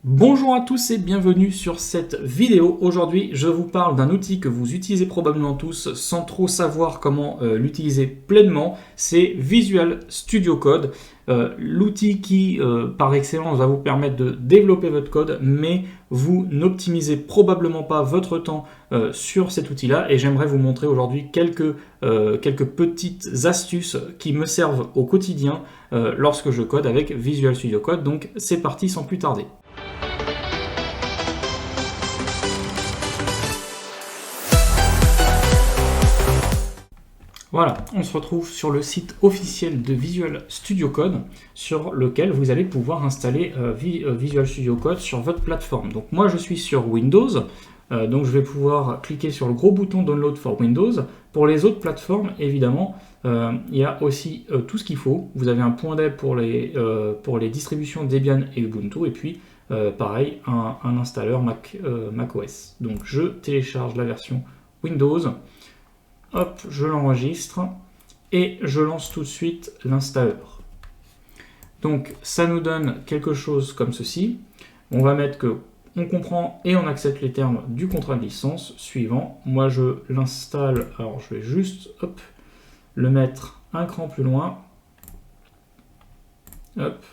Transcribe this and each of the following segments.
Bonjour à tous et bienvenue sur cette vidéo. Aujourd'hui, je vous parle d'un outil que vous utilisez probablement tous sans trop savoir comment l'utiliser pleinement. C'est Visual Studio Code, l'outil qui, par excellence, va vous permettre de développer votre code, mais vous n'optimisez probablement pas votre temps sur cet outil-là. Et j'aimerais vous montrer aujourd'hui quelques petites astuces qui me servent au quotidien lorsque je code avec Visual Studio Code. Donc, c'est parti sans plus tarder. Voilà, on se retrouve sur le site officiel de Visual Studio Code sur lequel vous allez pouvoir installer Visual Studio Code sur votre plateforme. Donc moi je suis sur Windows, donc je vais pouvoir cliquer sur le gros bouton Download for Windows. Pour les autres plateformes, évidemment, il y a aussi tout ce qu'il faut. Vous avez un point d'aide pour les distributions Debian et Ubuntu, et puis pareil, un installeur macOS. Donc je télécharge la version Windows. Hop, je l'enregistre et je lance tout de suite l'installeur. Donc ça nous donne quelque chose comme ceci. On va mettre que on comprend et on accepte les termes du contrat de licence suivant. Moi je l'installe, alors je vais juste le mettre un cran plus loin. Hop.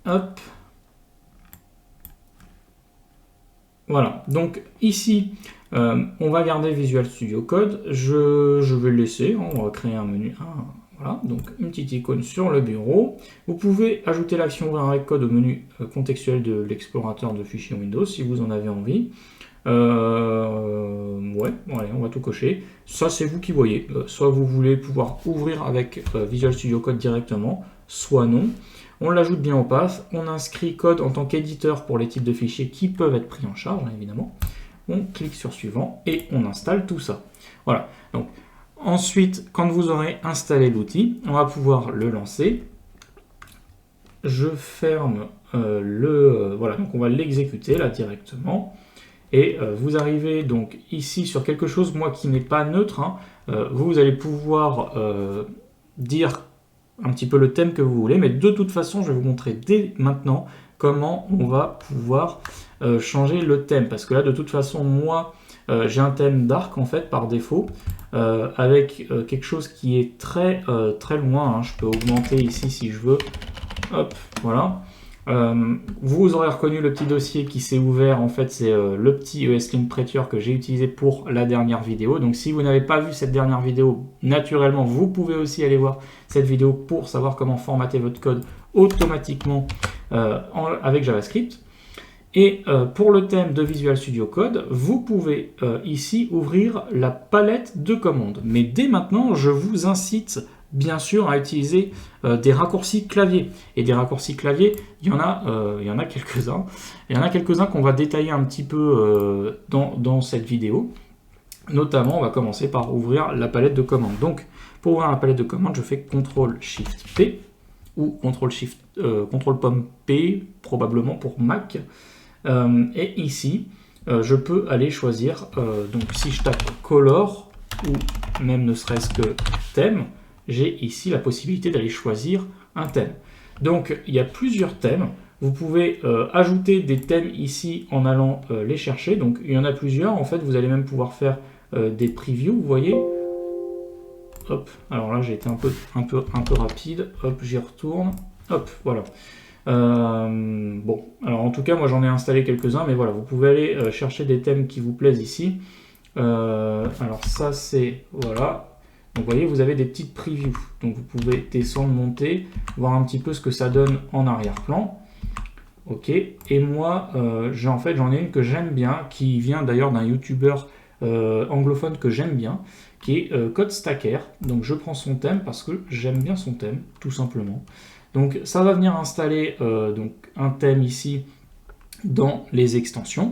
Hop. Voilà, donc ici, on va garder Visual Studio Code. Je vais le laisser, on va créer un menu. Voilà, donc une petite icône sur le bureau. Vous pouvez ajouter l'action ouvrir avec code au menu contextuel de l'explorateur de fichiers Windows si vous en avez envie. Ouais, allez, on va tout cocher. Ça, c'est vous qui voyez. Soit vous voulez pouvoir ouvrir avec Visual Studio Code directement, soit non. On l'ajoute bien au path, on inscrit code en tant qu'éditeur pour les types de fichiers qui peuvent être pris en charge, évidemment. On clique sur suivant et on installe tout ça. Voilà. Donc, ensuite, quand vous aurez installé l'outil, on va pouvoir le lancer. Je ferme voilà, donc on va l'exécuter là directement. Et vous arrivez donc ici sur quelque chose, moi qui n'est pas neutre, vous allez pouvoir dire un petit peu le thème que vous voulez, mais de toute façon, je vais vous montrer dès maintenant comment on va pouvoir changer le thème, parce que là, de toute façon, moi, j'ai un thème dark, en fait, par défaut, avec quelque chose qui est très loin, je peux augmenter ici si je veux, hop, voilà. Vous aurez reconnu le petit dossier qui s'est ouvert, en fait c'est le petit ESLint Prettier que j'ai utilisé pour la dernière vidéo. Donc si vous n'avez pas vu cette dernière vidéo, naturellement vous pouvez aussi aller voir cette vidéo pour savoir comment formater votre code automatiquement avec JavaScript. Et pour le thème de Visual Studio Code, vous pouvez ici ouvrir la palette de commandes. Mais dès maintenant, je vous incite bien sûr à utiliser des raccourcis clavier. Et des raccourcis clavier, il y en a quelques-uns. Il y en a quelques-uns qu'on va détailler un petit peu dans cette vidéo. Notamment, on va commencer par ouvrir la palette de commandes. Donc, pour ouvrir la palette de commandes, je fais CTRL-SHIFT-P ou CTRL-POM-P, probablement pour Mac. Et ici, je peux aller choisir, donc si je tape Color, ou même ne serait-ce que thème, j'ai ici la possibilité d'aller choisir un thème. Donc, il y a plusieurs thèmes. Vous pouvez ajouter des thèmes ici en allant les chercher. Donc, il y en a plusieurs. En fait, vous allez même pouvoir faire des previews, vous voyez. Hop, alors là, j'ai été un peu rapide. Hop, j'y retourne. Hop, voilà. Bon, alors en tout cas, moi, j'en ai installé quelques-uns. Mais voilà, vous pouvez aller chercher des thèmes qui vous plaisent ici. Alors ça, c'est... Voilà. Donc vous voyez, vous avez des petites previews. Donc vous pouvez descendre, monter, voir un petit peu ce que ça donne en arrière-plan. Ok. Et moi, j'en ai une que j'aime bien, qui vient d'ailleurs d'un YouTuber anglophone que j'aime bien, qui est CodeStacker. Donc je prends son thème parce que j'aime bien son thème, tout simplement. Donc ça va venir installer donc un thème ici dans les extensions.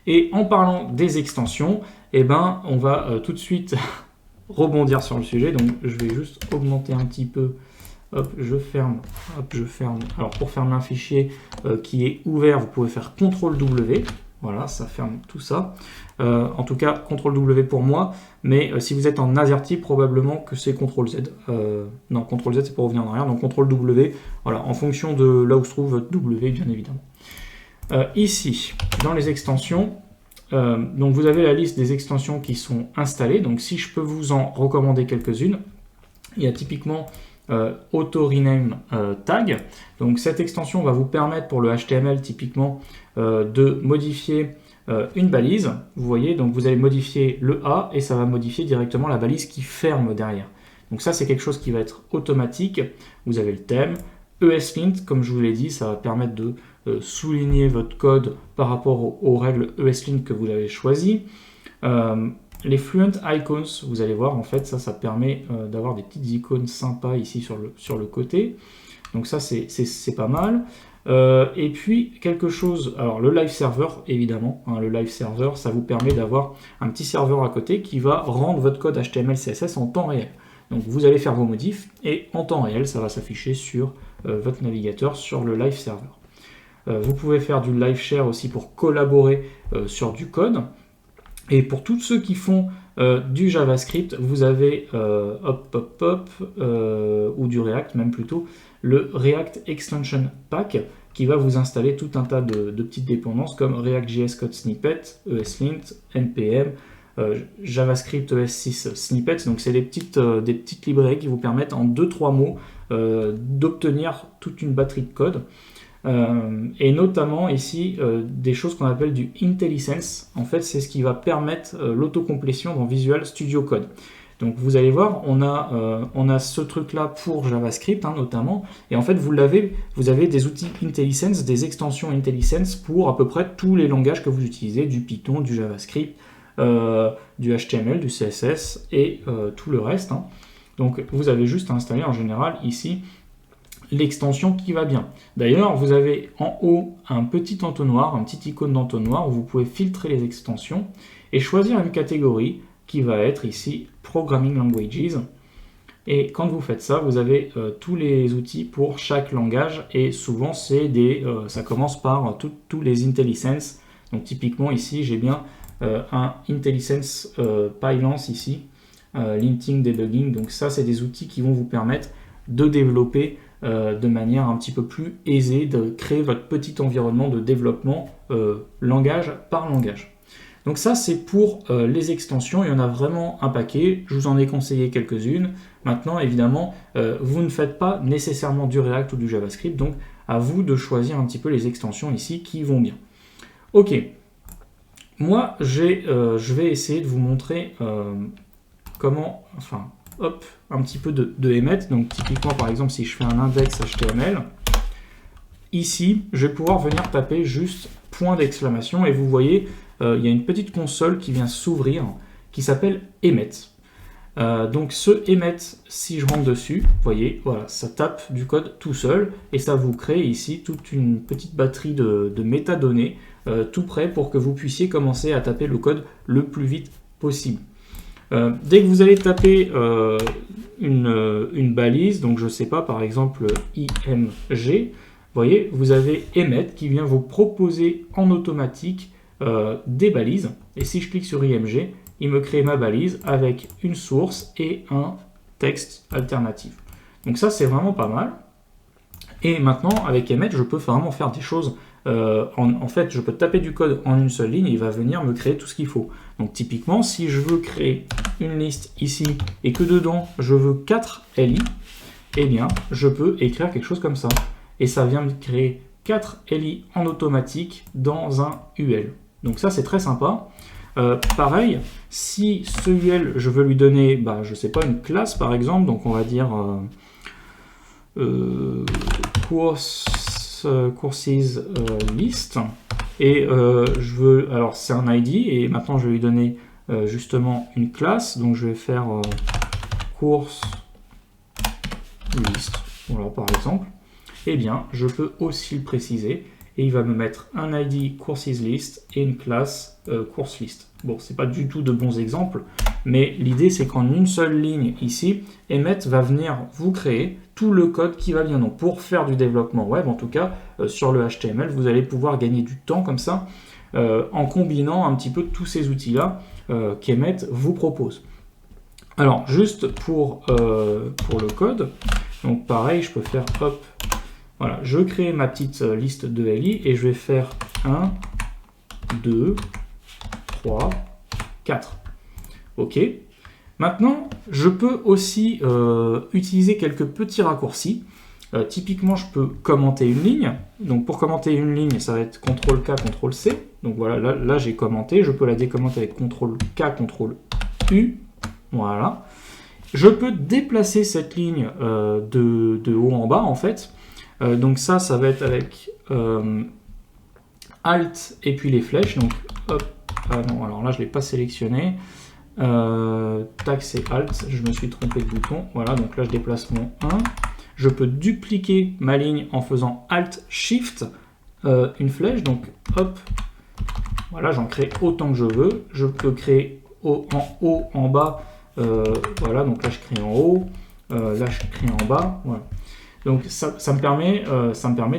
Et en parlant des extensions, eh ben, on va tout de suite... rebondir sur le sujet, donc je vais juste augmenter un petit peu, hop, je ferme, alors pour fermer un fichier qui est ouvert, vous pouvez faire CTRL-W, Voilà, ça ferme tout ça. En tout cas, CTRL-W pour moi, mais si vous êtes en AZERTY, probablement que c'est CTRL-Z. Non, CTRL-Z, c'est pour revenir en arrière, donc CTRL-W, voilà, en fonction de là où se trouve votre W, bien évidemment. Ici, dans les extensions, donc vous avez la liste des extensions qui sont installées, donc si je peux vous en recommander quelques-unes, il y a typiquement Auto Rename Tag. Donc cette extension va vous permettre pour le HTML typiquement de modifier une balise. Vous voyez, donc vous allez modifier le A et ça va modifier directement la balise qui ferme derrière. Donc ça c'est quelque chose qui va être automatique. Vous avez le thème. ESLint, comme je vous l'ai dit, ça va permettre de souligner votre code par rapport aux règles ESLint que vous avez choisies. Les Fluent Icons, vous allez voir, en fait, ça permet d'avoir des petites icônes sympas ici sur le côté. Donc ça, c'est pas mal. Et puis, quelque chose... Alors, le Live Server, évidemment. Hein, le Live Server, ça vous permet d'avoir un petit serveur à côté qui va rendre votre code HTML, CSS en temps réel. Donc, vous allez faire vos modifs et en temps réel, ça va s'afficher sur votre navigateur, sur le Live Server. Vous pouvez faire du Live Share aussi pour collaborer sur du code. Et pour tous ceux qui font du JavaScript, vous avez ou du React même plutôt, le React Extension Pack qui va vous installer tout un tas de petites dépendances comme React.js Code Snippet, ESLint, NPM, JavaScript ES6 Snippets. Donc c'est des petites librairies qui vous permettent en 2-3 mots d'obtenir toute une batterie de code. Et notamment ici des choses qu'on appelle du IntelliSense. En fait, c'est ce qui va permettre l'autocomplétion dans Visual Studio Code. Donc vous allez voir, on a ce truc-là pour JavaScript notamment, et en fait vous avez des outils IntelliSense, des extensions IntelliSense pour à peu près tous les langages que vous utilisez, du Python, du JavaScript, du HTML, du CSS et tout le reste. Donc vous avez juste à installer en général ici l'extension qui va bien. D'ailleurs, vous avez en haut un petit entonnoir, un petit icône d'entonnoir où vous pouvez filtrer les extensions et choisir une catégorie qui va être ici Programming Languages. Et quand vous faites ça, vous avez tous les outils pour chaque langage et souvent ça commence par tous les IntelliSense. Donc typiquement ici, j'ai bien un IntelliSense Pylance ici, Linting, Debugging. Donc ça, c'est des outils qui vont vous permettre de développer de manière un petit peu plus aisée, de créer votre petit environnement de développement langage par langage. Donc ça, c'est pour les extensions. Il y en a vraiment un paquet. Je vous en ai conseillé quelques-unes. Maintenant, évidemment, vous ne faites pas nécessairement du React ou du JavaScript. Donc, à vous de choisir un petit peu les extensions ici qui vont bien. Ok. Moi, je vais essayer de vous montrer comment... Enfin, hop, un petit peu de emmet. Donc, typiquement, par exemple, si je fais un index HTML, ici, je vais pouvoir venir taper juste point d'exclamation et vous voyez... il y a une petite console qui vient s'ouvrir qui s'appelle emmet. Donc ce emmet, si je rentre dessus, vous voyez, voilà, ça tape du code tout seul et ça vous crée ici toute une petite batterie de métadonnées tout prêt pour que vous puissiez commencer à taper le code le plus vite possible. Dès que vous allez taper une balise, donc je sais pas, par exemple IMG, vous voyez, vous avez emmet qui vient vous proposer en automatique des balises, et si je clique sur IMG, il me crée ma balise avec une source et un texte alternatif. Donc ça, c'est vraiment pas mal. Et maintenant, avec emmet, je peux vraiment faire des choses. En fait, je peux taper du code en une seule ligne et il va venir me créer tout ce qu'il faut. Donc typiquement, si je veux créer une liste ici et que dedans, je veux 4 LI, eh bien, je peux écrire quelque chose comme ça. Et ça vient me créer 4 LI en automatique dans un UL. Donc ça, c'est très sympa. Pareil, si ce UL, je veux lui donner, je sais pas, une classe par exemple, donc on va dire courses list, et je veux, alors c'est un ID, et maintenant je vais lui donner justement une classe, donc je vais faire course list, voilà par exemple. Eh bien, je peux aussi le préciser et il va me mettre un ID courses list et une classe course list. Bon, c'est pas du tout de bons exemples, mais l'idée c'est qu'en une seule ligne ici, emmet va venir vous créer tout le code qui va bien. Donc pour faire du développement web, en tout cas sur le HTML, vous allez pouvoir gagner du temps comme ça. en combinant un petit peu tous ces outils-là qu'Emmet vous propose. Alors, juste pour le code, donc pareil, je peux faire hop, voilà, je crée ma petite liste de LI et je vais faire 1, 2, 3, 4. OK. Maintenant, je peux aussi utiliser quelques petits raccourcis. Typiquement, je peux commenter une ligne. Donc, pour commenter une ligne, ça va être CTRL-K, CTRL-C. Donc voilà, là j'ai commenté. Je peux la décommenter avec CTRL-K, CTRL-U. Voilà. Je peux déplacer cette ligne de haut en bas, en fait. Donc ça va être avec Alt et puis les flèches. Donc, hop. Ah non, alors là, je ne l'ai pas sélectionné. Tac, c'est Alt. Je me suis trompé de bouton. Voilà, donc là, je déplace mon 1. Je peux dupliquer ma ligne en faisant Alt, Shift, une flèche. Donc, hop. Voilà, j'en crée autant que je veux. Je peux créer en haut, en bas. Voilà, donc là, je crée en haut. Là, je crée en bas. Voilà. Donc ça me permet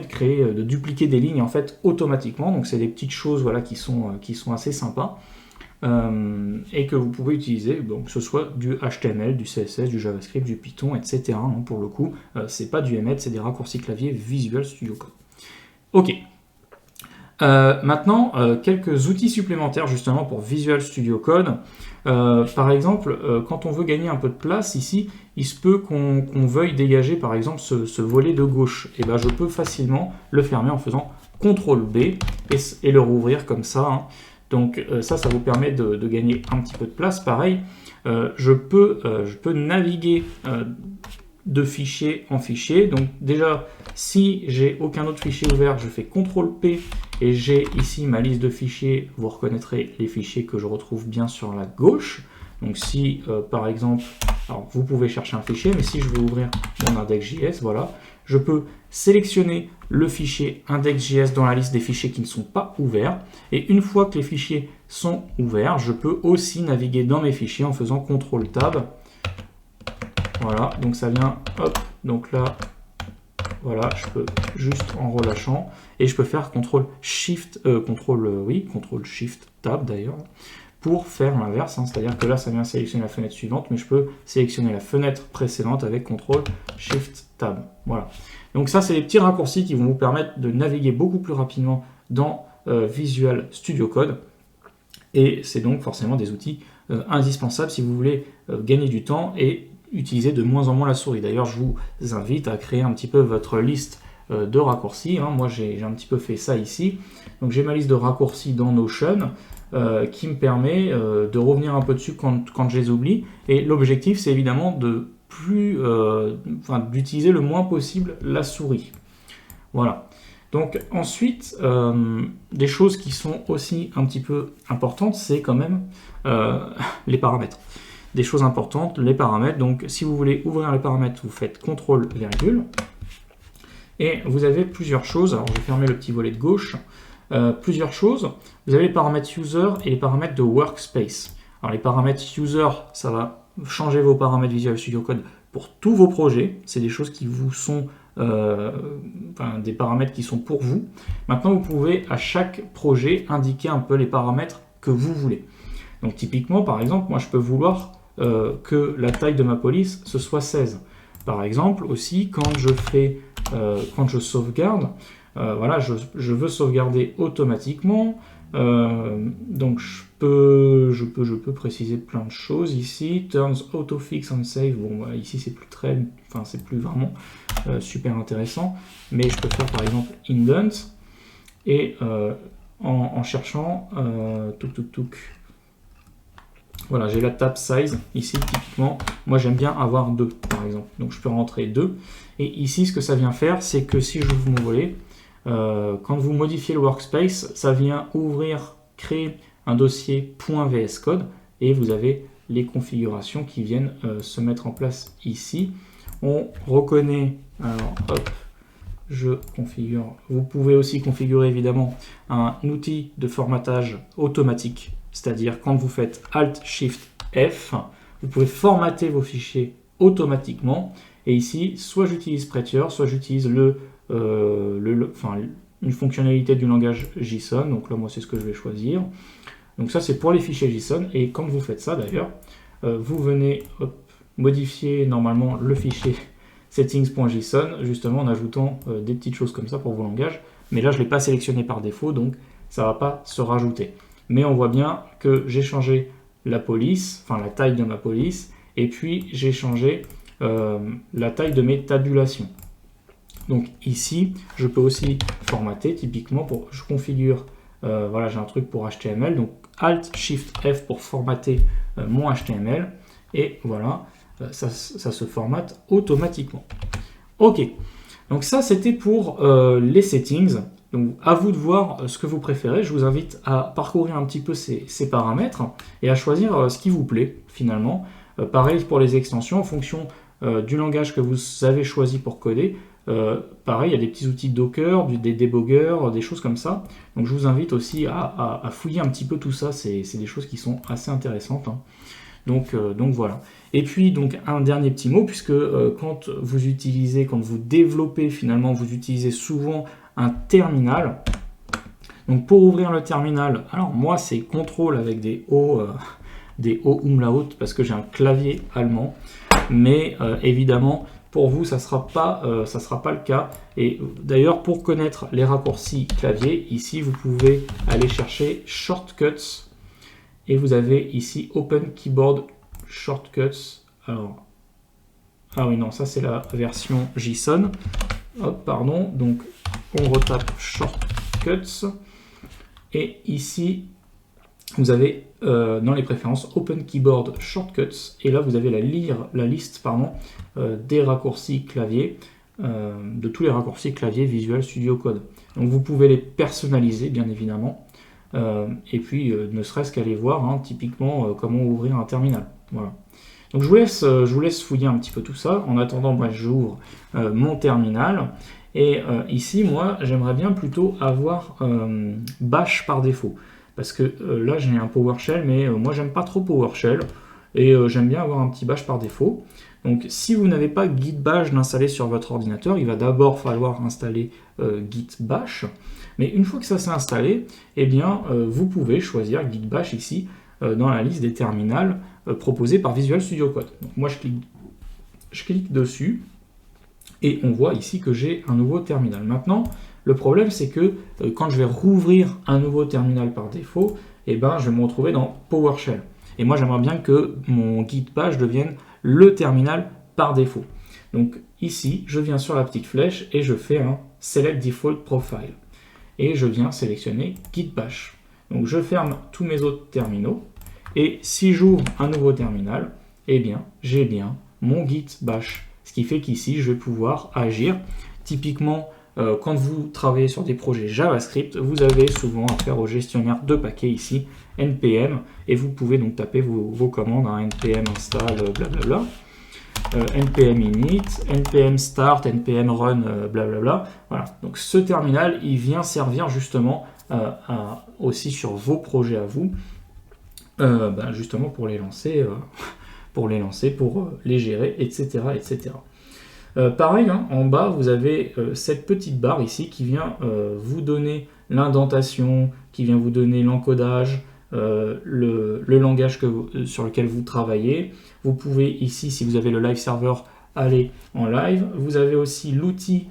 de créer, de dupliquer des lignes en fait automatiquement. Donc c'est des petites choses voilà, qui sont assez sympas et que vous pouvez utiliser, donc, que ce soit du HTML, du CSS, du JavaScript, du Python, etc. Hein, pour le coup, c'est pas du Emmet, c'est des raccourcis clavier Visual Studio Code. Ok. Maintenant, quelques outils supplémentaires justement pour Visual Studio Code. Par exemple, quand on veut gagner un peu de place ici, il se peut qu'on veuille dégager par exemple ce volet de gauche. Et ben, je peux facilement le fermer en faisant CTRL B et le rouvrir comme ça. Hein. Donc ça vous permet de gagner un petit peu de place. Pareil, je peux naviguer de fichier en fichier. Donc déjà, si j'ai aucun autre fichier ouvert, je fais CTRL P et j'ai ici ma liste de fichiers. Vous reconnaîtrez les fichiers que je retrouve bien sur la gauche. Donc si par exemple, alors vous pouvez chercher un fichier, mais si je veux ouvrir mon index.js, voilà, je peux sélectionner le fichier index.js dans la liste des fichiers qui ne sont pas ouverts. Et une fois que les fichiers sont ouverts, je peux aussi naviguer dans mes fichiers en faisant CTRL Tab. Voilà, donc ça vient, hop, donc là, voilà, je peux juste en relâchant, et je peux faire CTRL Shift, CTRL Shift Tab d'ailleurs, pour faire l'inverse, hein, c'est-à-dire que là, ça vient sélectionner la fenêtre suivante, mais je peux sélectionner la fenêtre précédente avec CTRL Shift Tab, voilà. Donc ça, c'est des petits raccourcis qui vont vous permettre de naviguer beaucoup plus rapidement dans Visual Studio Code, et c'est donc forcément des outils indispensables si vous voulez gagner du temps et utiliser de moins en moins la souris. D'ailleurs, je vous invite à créer un petit peu votre liste de raccourcis. Hein. Moi, j'ai un petit peu fait ça ici. Donc, j'ai ma liste de raccourcis dans Notion qui me permet de revenir un peu dessus quand je les oublie. Et l'objectif, c'est évidemment de d'utiliser le moins possible la souris. Voilà. Donc, ensuite, des choses qui sont aussi un petit peu importantes, c'est quand même les paramètres. Des choses importantes, les paramètres. Donc, si vous voulez ouvrir les paramètres, vous faites CTRL, virgule. Et vous avez plusieurs choses. Alors, je vais fermer le petit volet de gauche. Plusieurs choses. Vous avez les paramètres user et les paramètres de workspace. Alors, les paramètres user, ça va changer vos paramètres Visual Studio Code pour tous vos projets. C'est des choses qui vous sont... des paramètres qui sont pour vous. Maintenant, vous pouvez à chaque projet indiquer un peu les paramètres que vous voulez. Donc, typiquement, par exemple, moi, je peux vouloir que la taille de ma police ce soit 16. Par exemple, aussi, quand je sauvegarde, voilà, je veux sauvegarder automatiquement. Donc, je peux préciser plein de choses ici. Turns autofix on save. Bon, voilà, ici, c'est plus vraiment super intéressant. Mais je peux faire, par exemple, indent. Et en cherchant, voilà, j'ai la tab size ici, typiquement. Moi, j'aime bien avoir 2, par exemple. Donc, je peux rentrer 2. Et ici, ce que ça vient faire, c'est que si j'ouvre mon volet, quand vous modifiez le workspace, ça vient créer un dossier .vscode et vous avez les configurations qui viennent se mettre en place ici. On reconnaît, alors hop, je configure. Vous pouvez aussi configurer évidemment un outil de formatage automatique. C'est-à-dire quand vous faites Alt-Shift-F, vous pouvez formater vos fichiers automatiquement. Et ici, soit j'utilise Prettier, soit j'utilise une fonctionnalité du langage JSON. Donc là, moi, c'est ce que je vais choisir. Donc ça, c'est pour les fichiers JSON. Et quand vous faites ça, d'ailleurs, vous venez modifier normalement le fichier settings.json, justement en ajoutant des petites choses comme ça pour vos langages. Mais là, je ne l'ai pas sélectionné par défaut, donc ça ne va pas se rajouter. Mais on voit bien que j'ai changé la police, enfin la taille de ma police, et puis j'ai changé la taille de mes tabulations. Donc ici, je peux aussi formater, typiquement, je configure, voilà, j'ai un truc pour HTML, donc Alt-Shift-F pour formater mon HTML, et voilà, ça se formate automatiquement. Ok, donc ça c'était pour les settings. Donc à vous de voir ce que vous préférez. Je vous invite à parcourir un petit peu ces paramètres et à choisir ce qui vous plaît finalement. Pareil pour les extensions, en fonction du langage que vous avez choisi pour coder. Pareil, il y a des petits outils Docker, des débogueurs, des choses comme ça. Donc je vous invite aussi à fouiller un petit peu tout ça. C'est des choses qui sont assez intéressantes. Hein. Donc voilà. Et puis donc un dernier petit mot, puisque quand vous développez finalement, vous utilisez souvent un terminal. Donc pour ouvrir le terminal, alors moi c'est CTRL avec des O umlaut parce que j'ai un clavier allemand, mais évidemment pour vous ça sera pas le cas. Et d'ailleurs pour connaître les raccourcis clavier, ici vous pouvez aller chercher Shortcuts et vous avez ici Open Keyboard Shortcuts. Alors ah oui non, ça c'est la version JSON. Hop, pardon, donc on retape Shortcuts et ici vous avez dans les préférences Open Keyboard Shortcuts et là vous avez la liste des raccourcis clavier, de tous les raccourcis clavier Visual Studio Code. Donc vous pouvez les personnaliser bien évidemment et puis ne serait-ce qu'aller voir hein, typiquement comment ouvrir un terminal. Voilà. Donc je vous laisse fouiller un petit peu tout ça. En attendant, moi j'ouvre mon terminal. Et ici, moi, j'aimerais bien plutôt avoir Bash par défaut. Parce que là, j'ai un PowerShell, mais moi, j'aime pas trop PowerShell. Et j'aime bien avoir un petit Bash par défaut. Donc, si vous n'avez pas Git Bash d'installer sur votre ordinateur, il va d'abord falloir installer Git Bash. Mais une fois que ça s'est installé, eh bien, vous pouvez choisir Git Bash ici, dans la liste des terminals proposés par Visual Studio Code. Donc, moi, je clique dessus. Et on voit ici que j'ai un nouveau terminal. Maintenant, le problème, c'est que quand je vais rouvrir un nouveau terminal par défaut, eh ben, je vais me retrouver dans PowerShell. Et moi, j'aimerais bien que mon Git Bash devienne le terminal par défaut. Donc ici, je viens sur la petite flèche et je fais un Select Default Profile. Et je viens sélectionner Git Bash. Donc je ferme tous mes autres terminaux. Et si j'ouvre un nouveau terminal, eh bien, j'ai bien mon Git Bash. Ce qui fait qu'ici, je vais pouvoir agir. Typiquement, quand vous travaillez sur des projets JavaScript, vous avez souvent affaire au gestionnaire de paquets ici, npm, et vous pouvez donc taper vos commandes, hein, npm install, blablabla, npm init, npm start, npm run, blablabla. Voilà. Donc ce terminal, il vient servir justement aussi sur vos projets à vous, justement pour les lancer. Pour les gérer, etc. etc. Pareil, hein, en bas, vous avez cette petite barre ici qui vient vous donner l'indentation, qui vient vous donner l'encodage, le langage sur lequel vous travaillez. Vous pouvez ici, si vous avez le live server, aller en live. Vous avez aussi l'outil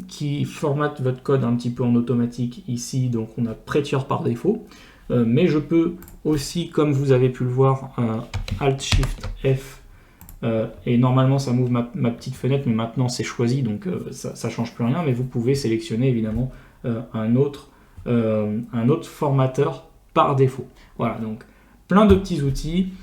qui formate votre code un petit peu en automatique ici, donc on a Prettier par défaut. Mais je peux aussi, comme vous avez pu le voir, Alt-Shift-F, et normalement ça m'ouvre ma petite fenêtre, mais maintenant c'est choisi, donc ça ne change plus rien, mais vous pouvez sélectionner évidemment un autre formateur par défaut. Voilà, donc plein de petits outils,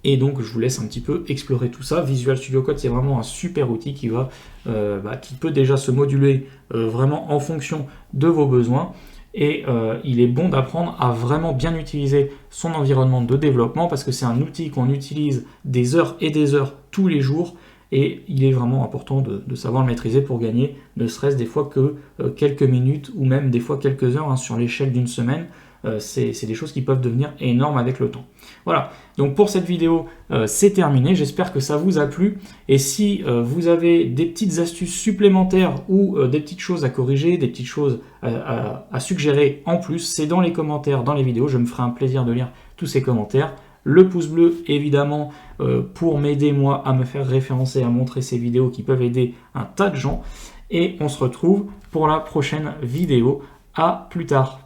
et donc je vous laisse un petit peu explorer tout ça. Visual Studio Code, c'est vraiment un super outil qui peut déjà se moduler vraiment en fonction de vos besoins. Et il est bon d'apprendre à vraiment bien utiliser son environnement de développement parce que c'est un outil qu'on utilise des heures et des heures tous les jours et il est vraiment important de savoir le maîtriser pour gagner ne serait-ce des fois que quelques minutes ou même des fois quelques heures hein, sur l'échelle d'une semaine. c'est des choses qui peuvent devenir énormes avec le temps. Voilà, donc pour cette vidéo, c'est terminé. J'espère que ça vous a plu. Et si vous avez des petites astuces supplémentaires ou des petites choses à corriger, des petites choses à suggérer en plus, c'est dans les commentaires, dans les vidéos. Je me ferai un plaisir de lire tous ces commentaires. Le pouce bleu, évidemment, pour m'aider, moi, à me faire référencer, à montrer ces vidéos qui peuvent aider un tas de gens. Et on se retrouve pour la prochaine vidéo. À plus tard.